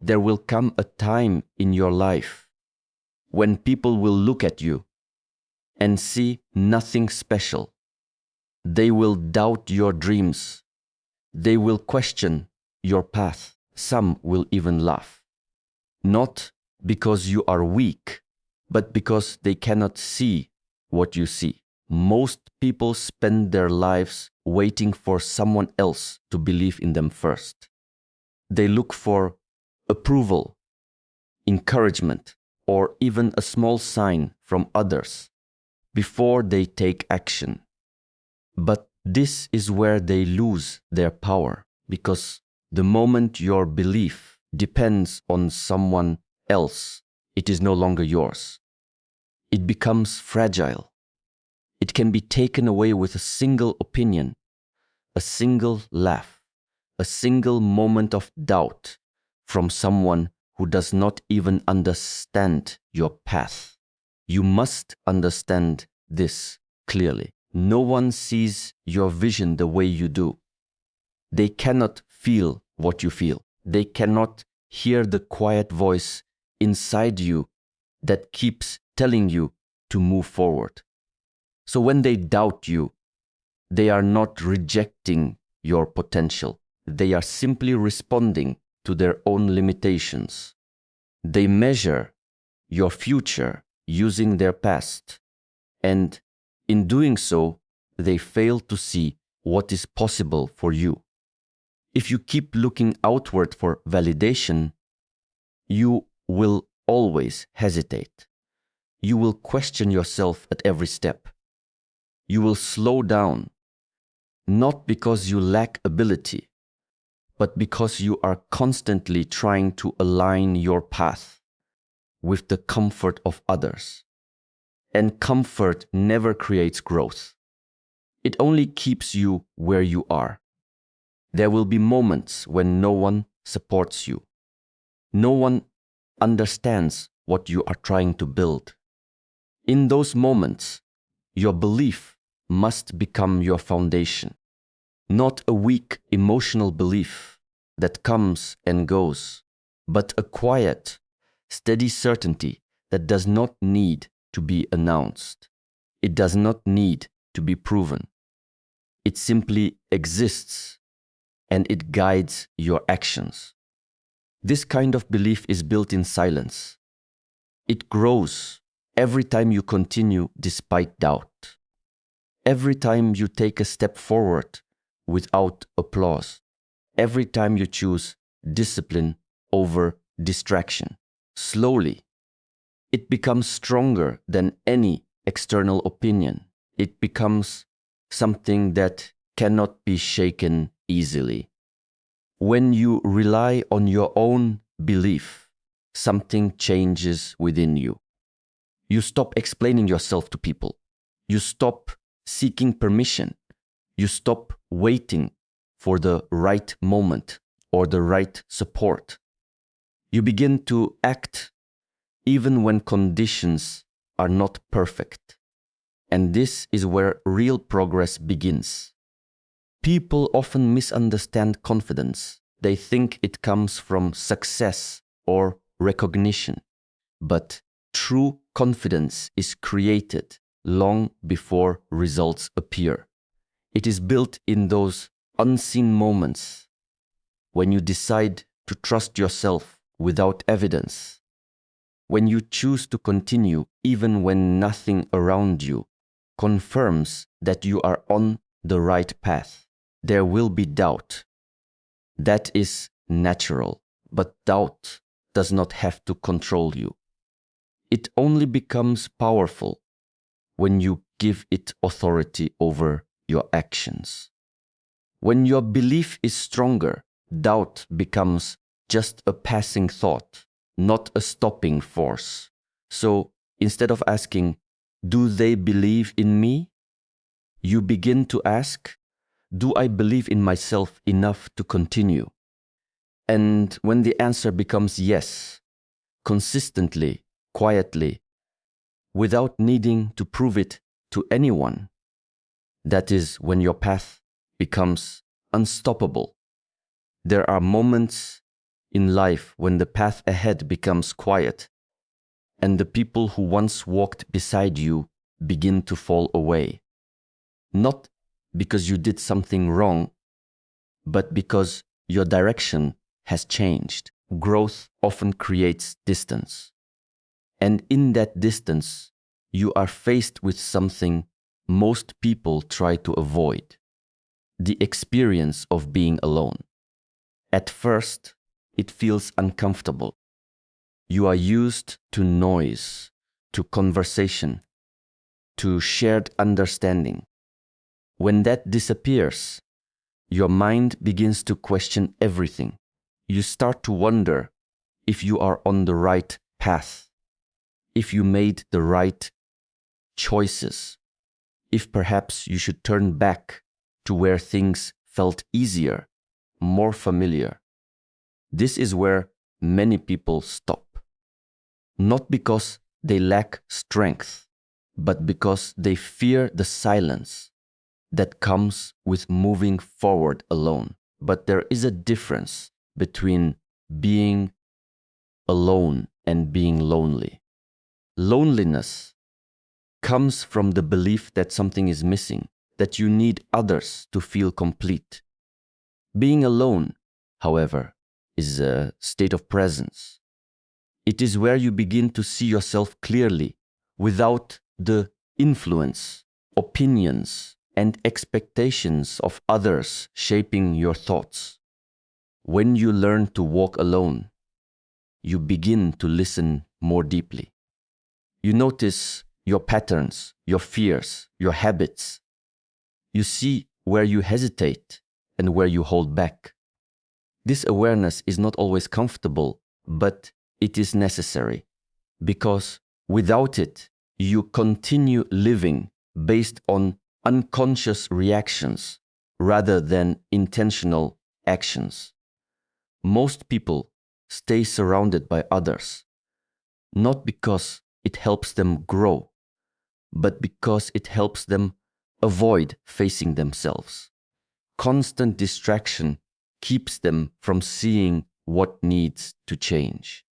there will come a time in your life when people will look at you and see nothing special. They will doubt your dreams. They will question your path. Some will even laugh. Not because you are weak, but because they cannot see what you see. Most people spend their lives waiting for someone else to believe in them first. They look for approval, encouragement, or even a small sign from others before they take action. But this is where they lose their power, because the moment your belief depends on someone else, it is no longer yours. It becomes fragile. It can be taken away with a single opinion, a single laugh, a single moment of doubt from someone who does not even understand your path. You must understand this clearly. No one sees your vision the way you do. They cannot feel what you feel. They cannot hear the quiet voice inside you that keeps telling you to move forward. So when they doubt you, they are not rejecting your potential. They are simply responding to their own limitations. They measure your future using their past, and in doing so, they fail to see what is possible for you. If you keep looking outward for validation, you will always hesitate. You will question yourself at every step. You will slow down, not because you lack ability, but because you are constantly trying to align your path with the comfort of others. And comfort never creates growth. It only keeps you where you are. There will be moments when no one supports you. No one understands what you are trying to build. In those moments, your belief must become your foundation, not a weak emotional belief that comes and goes, but a quiet, steady certainty that does not need to be announced. It does not need to be proven. It simply exists, and it guides your actions. This kind of belief is built in silence. It grows every time you continue despite doubt. Every time you take a step forward without applause. Every time you choose discipline over distraction. Slowly, it becomes stronger than any external opinion. It becomes something that cannot be shaken easily. When you rely on your own belief, something changes within you. You stop explaining yourself to people. You stop seeking permission. You stop waiting for the right moment or the right support. You begin to act even when conditions are not perfect. And this is where real progress begins. People often misunderstand confidence. They think it comes from success or recognition. But true confidence is created long before results appear. It is built in those unseen moments when you decide to trust yourself without evidence, when you choose to continue even when nothing around you confirms that you are on the right path. There will be doubt. That is natural, but doubt does not have to control you. It only becomes powerful when you give it authority over your actions. When your belief is stronger, doubt becomes just a passing thought, not a stopping force. So instead of asking, "Do they believe in me?" you begin to ask, "Do I believe in myself enough to continue?" And when the answer becomes yes, consistently, quietly, without needing to prove it to anyone, that is when your path becomes unstoppable. There are moments in life when the path ahead becomes quiet and the people who once walked beside you begin to fall away. Not because you did something wrong, but because your direction has changed. Growth often creates distance. And in that distance, you are faced with something most people try to avoid: the experience of being alone. At first, it feels uncomfortable. You are used to noise, to conversation, to shared understanding. When that disappears, your mind begins to question everything. You start to wonder if you are on the right path, if you made the right choices, if perhaps you should turn back to where things felt easier, more familiar. This is where many people stop. Not because they lack strength, but because they fear the silence that comes with moving forward alone. But there is a difference between being alone and being lonely. Loneliness comes from the belief that something is missing, that you need others to feel complete. Being alone, however, is a state of presence. It is where you begin to see yourself clearly, without the influence, opinions, and expectations of others shaping your thoughts. When you learn to walk alone, you begin to listen more deeply. You notice your patterns, your fears, your habits. You see where you hesitate and where you hold back. This awareness is not always comfortable, but it is necessary, because without it, you continue living based on unconscious reactions rather than intentional actions. Most people stay surrounded by others, not because it helps them grow, but because it helps them avoid facing themselves. Constant distraction keeps them from seeing what needs to change.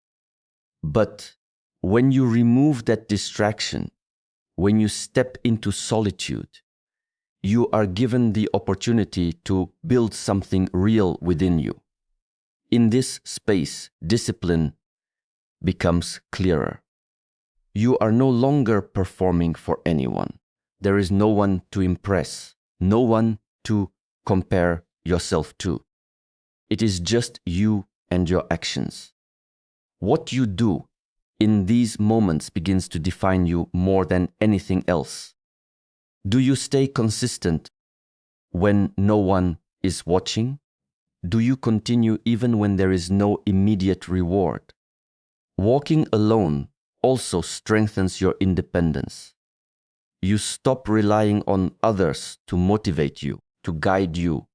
But when you remove that distraction, when you step into solitude, you are given the opportunity to build something real within you. In this space, discipline becomes clearer. You are no longer performing for anyone. There is no one to impress, no one to compare yourself to. It is just you and your actions. What you do in these moments begins to define you more than anything else. Do you stay consistent when no one is watching? Do you continue even when there is no immediate reward? Walking alone also strengthens your independence. You stop relying on others to motivate you, to guide you,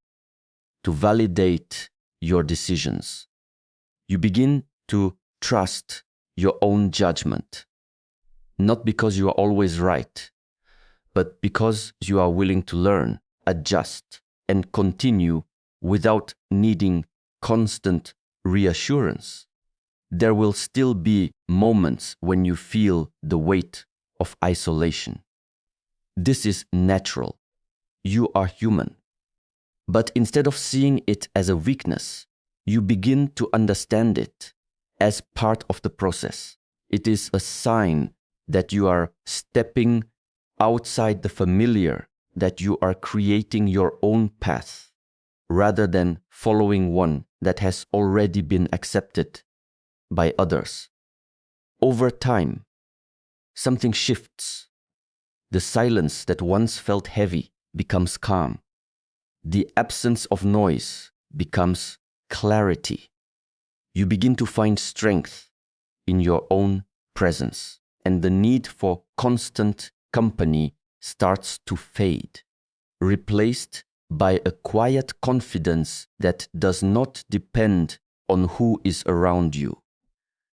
to validate your decisions. You begin to trust your own judgment, not because you are always right, but because you are willing to learn, adjust, and continue without needing constant reassurance. There will still be moments when you feel the weight of isolation. This is natural. You are human. But instead of seeing it as a weakness, you begin to understand it as part of the process. It is a sign that you are stepping outside the familiar, that you are creating your own path, rather than following one that has already been accepted by others. Over time, something shifts. The silence that once felt heavy becomes calm. The absence of noise becomes clarity. You begin to find strength in your own presence, and the need for constant company starts to fade, replaced by a quiet confidence that does not depend on who is around you.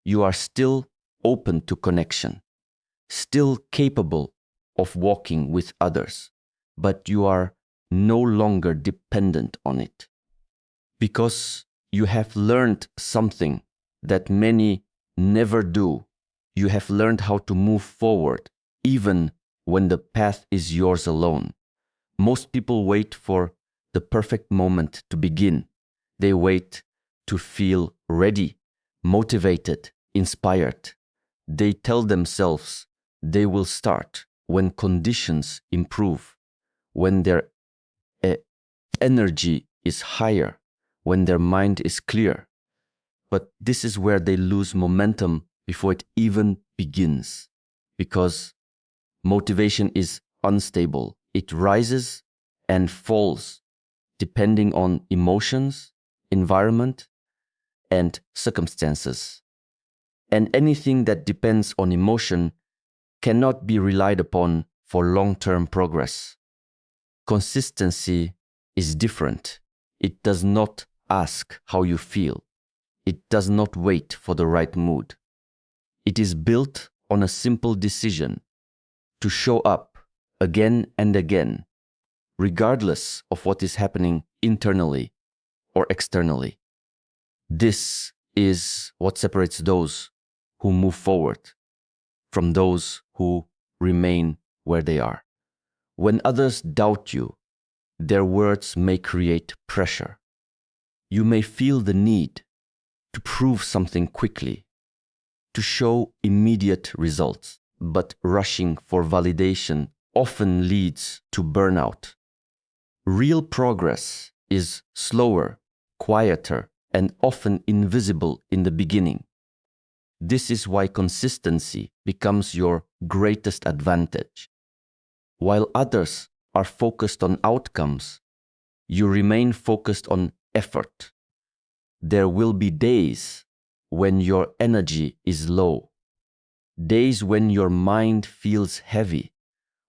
You are still open to connection, still capable of walking with others, but you are no longer dependent on it. Because you have learned something that many never do. You have learned how to move forward, even when the path is yours alone. Most people wait for the perfect moment to begin. They wait to feel ready, motivated, inspired. They tell themselves they will start when conditions improve, when their energy is higher, when their mind is clear. But this is where they lose momentum before it even begins, because motivation is unstable. It rises and falls depending on emotions, environment, and circumstances. And anything that depends on emotion cannot be relied upon for long-term progress. Consistency is different. It does not ask how you feel. It does not wait for the right mood. It is built on a simple decision to show up again and again, regardless of what is happening internally or externally. This is what separates those who move forward from those who remain where they are. When others doubt you, their words may create pressure. You may feel the need to prove something quickly, to show immediate results, but rushing for validation often leads to burnout. Real progress is slower, quieter, and often invisible in the beginning. This is why consistency becomes your greatest advantage. While others are focused on outcomes, you remain focused on effort. There will be days when your energy is low, days when your mind feels heavy,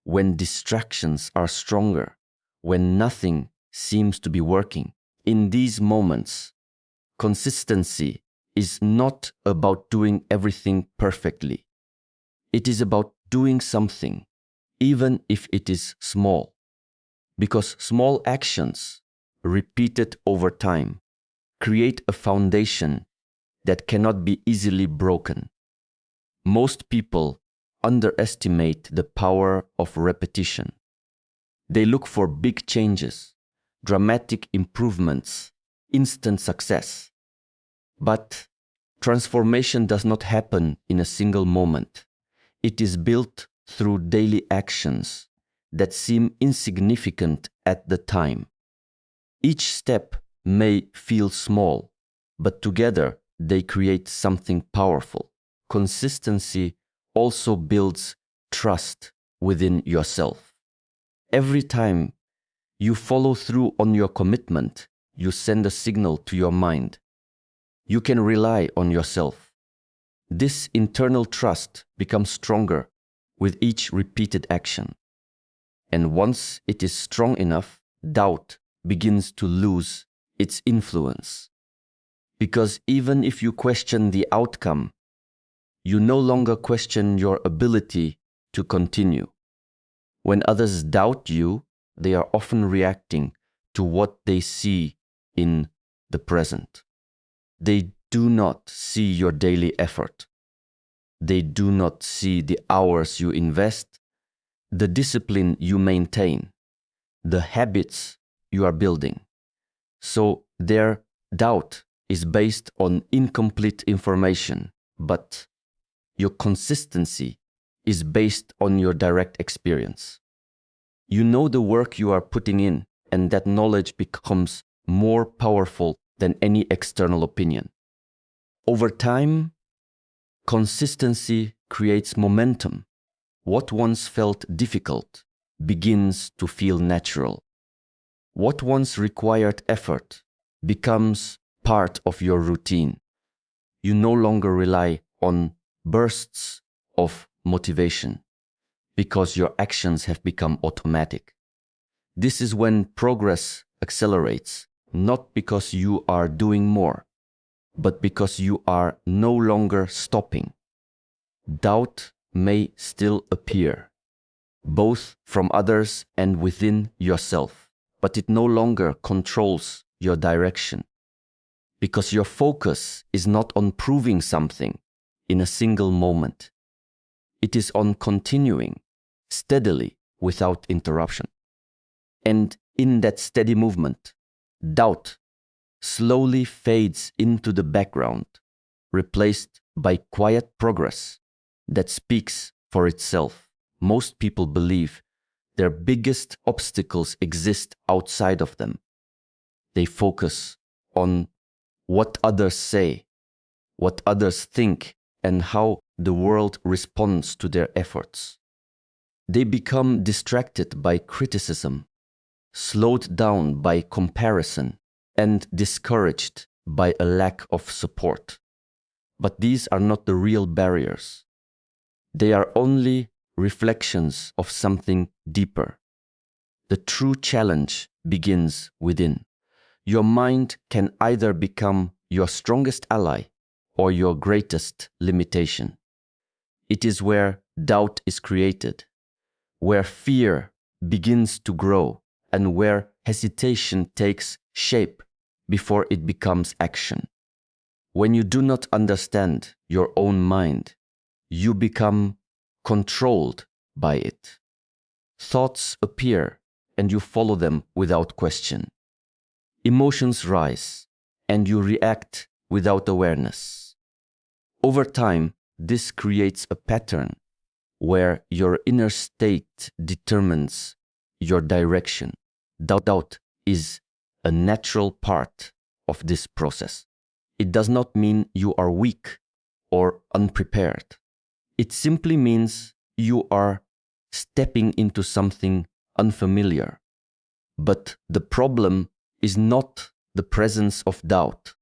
when distractions are stronger, when nothing seems to be working. In these moments, consistency is not about doing everything perfectly. It is about doing something, even if it is small, because small actions, repeated over time, create a foundation that cannot be easily broken. Most people underestimate the power of repetition. They look for big changes, dramatic improvements, instant success. But transformation does not happen in a single moment. It is built through daily actions that seem insignificant at the time. Each step may feel small, but together they create something powerful. Consistency also builds trust within yourself. Every time you follow through on your commitment, you send a signal to your mind. You can rely on yourself. This internal trust becomes stronger with each repeated action. And once it is strong enough, doubt begins to lose its influence. Because even if you question the outcome, you no longer question your ability to continue. When others doubt you, they are often reacting to what they see in the present. They do not see your daily effort. They do not see the hours you invest, the discipline you maintain, the habits you are building. So their doubt is based on incomplete information, but your consistency is based on your direct experience. You know the work you are putting in, and that knowledge becomes more powerful than any external opinion. Over time, consistency creates momentum. What once felt difficult begins to feel natural. What once required effort becomes part of your routine. You no longer rely on bursts of motivation because your actions have become automatic. This is when progress accelerates, not because you are doing more, but because you are no longer stopping. Doubt may still appear, both from others and within yourself, but it no longer controls your direction. because your focus is not on proving something in a single moment. It is on continuing steadily without interruption. And in that steady movement, doubt slowly fades into the background, replaced by quiet progress that speaks for itself. Most people believe their biggest obstacles exist outside of them. They focus on what others say, what others think, and how the world responds to their efforts. They become distracted by criticism, slowed down by comparison, and discouraged by a lack of support. But these are not the real barriers. They are only reflections of something deeper. The true challenge begins within. Your mind can either become your strongest ally or your greatest limitation. It is where doubt is created, where fear begins to grow, and where hesitation takes shape before it becomes action. When you do not understand your own mind, you become controlled by it. Thoughts appear and you follow them without question. Emotions rise and you react without awareness. Over time, this creates a pattern where your inner state determines your direction. Doubt is a natural part of this process. It does not mean you are weak or unprepared. It simply means you are stepping into something unfamiliar. But the problem is not the presence of doubt.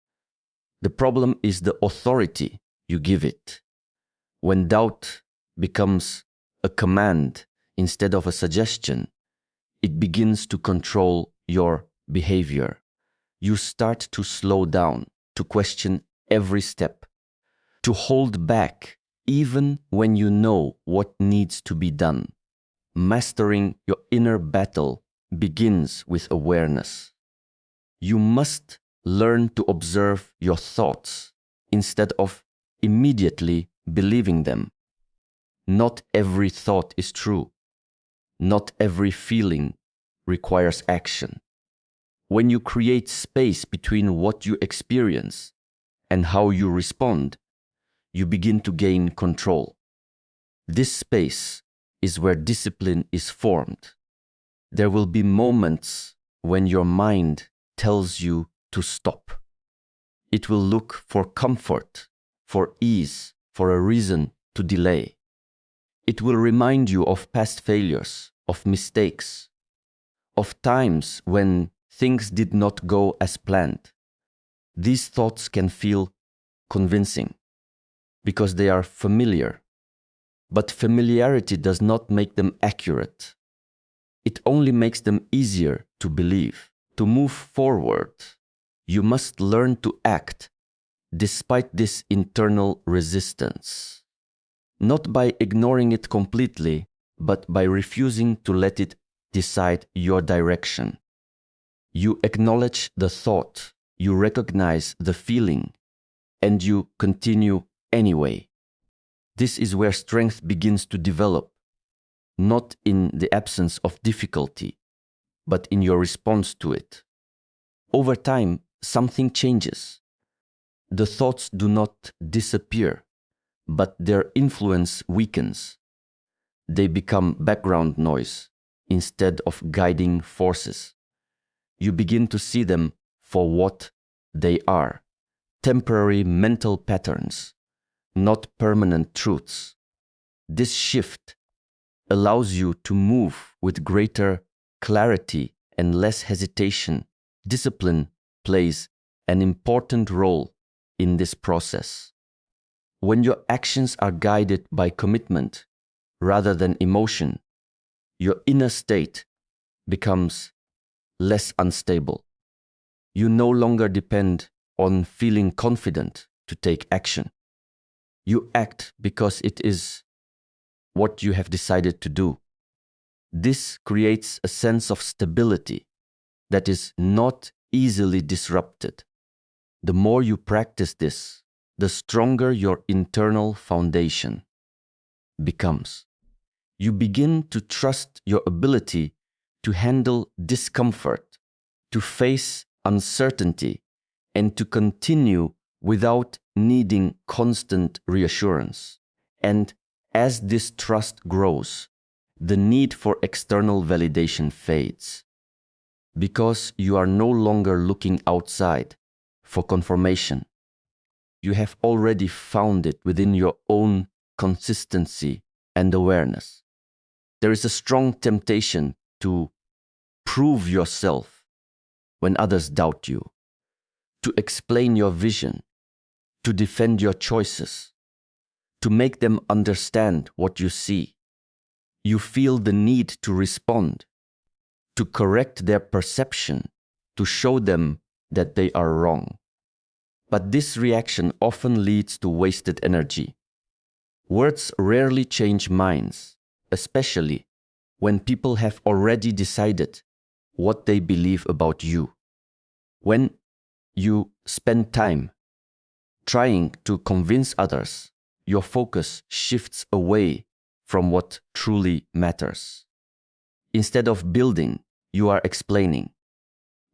The problem is the authority you give it. When doubt becomes a command instead of a suggestion, it begins to control your behavior. You start to slow down, to question every step, to hold back even when you know what needs to be done. Mastering your inner battle begins with awareness. You must learn to observe your thoughts instead of immediately believing them. Not every thought is true. Not every feeling requires action. When you create space between what you experience and how you respond, you begin to gain control. This space is where discipline is formed. There will be moments when your mind tells you to stop. It will look for comfort, for ease, for a reason to delay. It will remind you of past failures, of mistakes, of times when things did not go as planned. These thoughts can feel convincing because they are familiar, but familiarity does not make them accurate. It only makes them easier to believe. To move forward, you must learn to act despite this internal resistance. Not by ignoring it completely, but by refusing to let it decide your direction. You acknowledge the thought, you recognize the feeling, and you continue anyway. This is where strength begins to develop, not in the absence of difficulty, but in your response to it. Over time, something changes. The thoughts do not disappear, but their influence weakens. They become background noise instead of guiding forces. You begin to see them for what they are: temporary mental patterns, not permanent truths. This shift allows you to move with greater clarity and less hesitation. Discipline plays an important role in this process. When your actions are guided by commitment rather than emotion, your inner state becomes less unstable. You no longer depend on feeling confident to take action. You act because it is what you have decided to do. This creates a sense of stability that is not easily disrupted. The more you practice this, the stronger your internal foundation becomes. You begin to trust your ability to handle discomfort, to face uncertainty, and to continue without needing constant reassurance. And as this trust grows, the need for external validation fades, because you are no longer looking outside for confirmation. You have already found it within your own consistency and awareness. There is a strong temptation to prove yourself when others doubt you, to explain your vision, to defend your choices, to make them understand what you see. You feel the need to respond, to correct their perception, to show them that they are wrong. But this reaction often leads to wasted energy. Words rarely change minds, especially when people have already decided what they believe about you. When you spend time trying to convince others, your focus shifts away from what truly matters. Instead of building, you are explaining.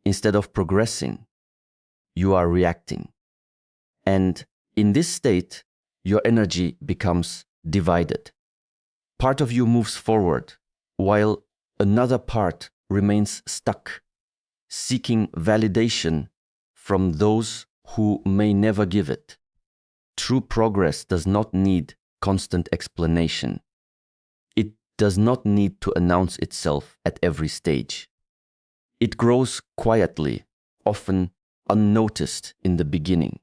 Instead of progressing, you are reacting. And in this state, your energy becomes divided. Part of you moves forward, while another part remains stuck, seeking validation from those who may never give it. True progress does not need constant explanation. It does not need to announce itself at every stage. It grows quietly, often unnoticed in the beginning.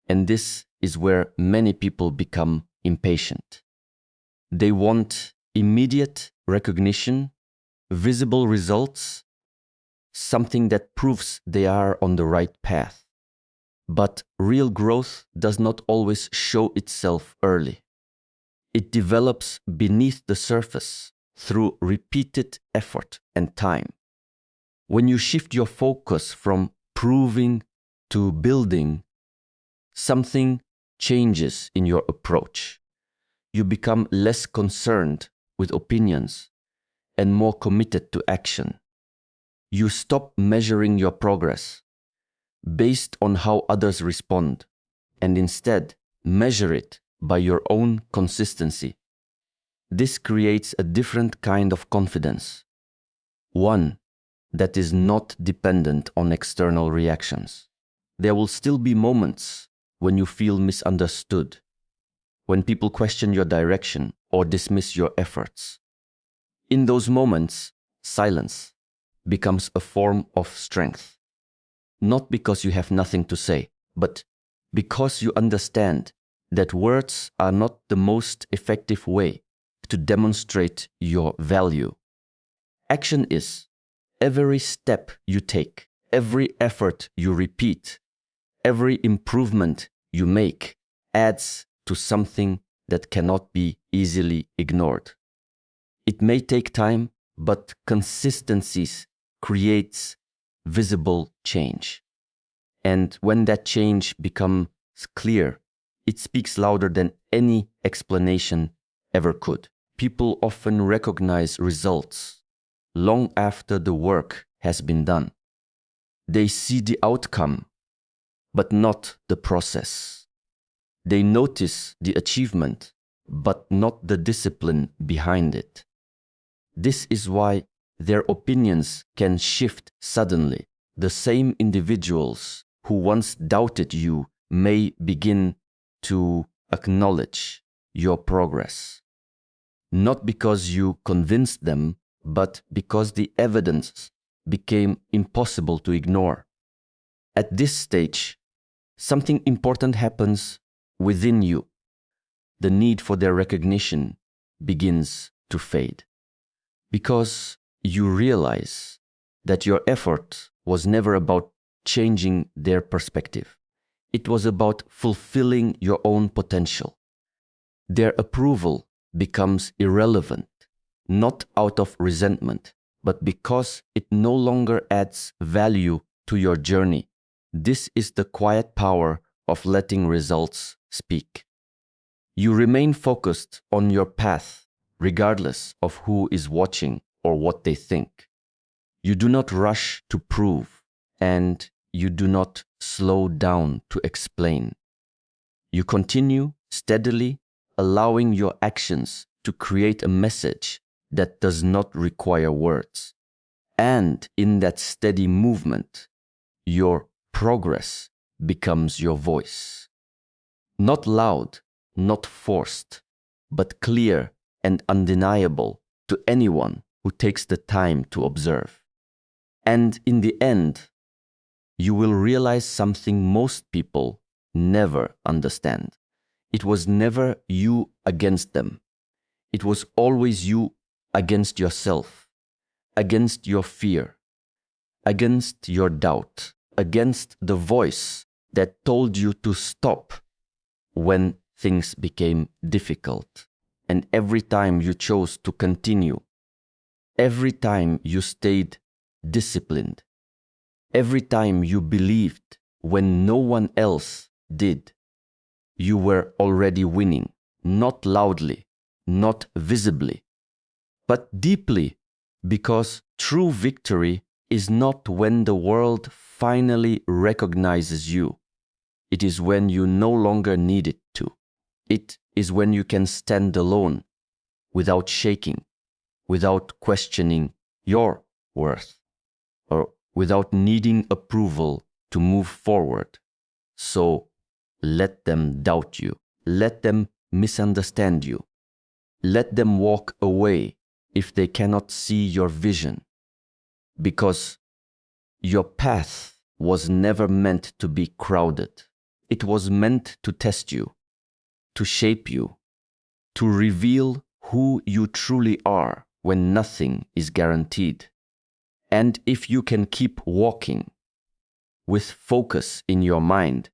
And this is where many people become impatient. They want immediate recognition, visible results, something that proves they are on the right path. But real growth does not always show itself early. It develops beneath the surface through repeated effort and time. When you shift your focus from proving to building, something changes in your approach. You become less concerned with opinions and more committed to action. You stop measuring your progress based on how others respond, and instead measure it by your own consistency. This creates a different kind of confidence, one that is not dependent on external reactions. There will still be moments when you feel misunderstood, when people question your direction or dismiss your efforts. In those moments, silence becomes a form of strength. Not because you have nothing to say, but because you understand that words are not the most effective way to demonstrate your value. Action is. Every step you take, every effort you repeat, every improvement you make adds to something that cannot be easily ignored. It may take time, but consistency creates visible change. And when that change becomes clear, it speaks louder than any explanation ever could. People often recognize results long after the work has been done. They see the outcome, but not the process. They notice the achievement, but not the discipline behind it. This is why their opinions can shift suddenly. The same individuals who once doubted you may begin to acknowledge your progress. Not because you convinced them, but because the evidence became impossible to ignore. At this stage, something important happens within you. The need for their recognition begins to fade, because you realize that your effort was never about changing their perspective. It was about fulfilling your own potential. Their approval becomes irrelevant, not out of resentment, but because it no longer adds value to your journey. This is the quiet power of letting results speak. You remain focused on your path, regardless of who is watching or what they think. You do not rush to prove, and you do not slow down to explain. You continue steadily, allowing your actions to create a message that does not require words. And in that steady movement, your progress becomes your voice. Not loud, not forced, but clear and undeniable to anyone who takes the time to observe. And in the end, you will realize something most people never understand. It was never you against them. It was always you against yourself, against your fear, against your doubt, against the voice that told you to stop when things became difficult. And every time you chose to continue, every time you stayed disciplined, every time you believed when no one else did, you were already winning, not loudly, not visibly, but deeply, because true victory is not when the world finally recognizes you. It is when you no longer need it to. It is when you can stand alone, without shaking, without questioning your worth, or without needing approval to move forward. So let them doubt you. Let them misunderstand you. Let them walk away if they cannot see your vision. Because your path was never meant to be crowded. It was meant to test you, to shape you, to reveal who you truly are when nothing is guaranteed. And if you can keep walking with focus in your mind,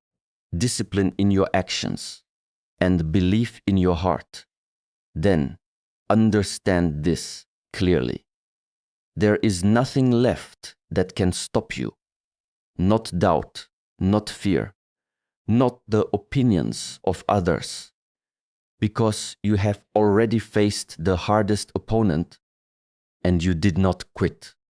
discipline in your actions, and belief in your heart, then understand this clearly. There is nothing left that can stop you. Not doubt, not fear, not the opinions of others, because you have already faced the hardest opponent and you did not quit.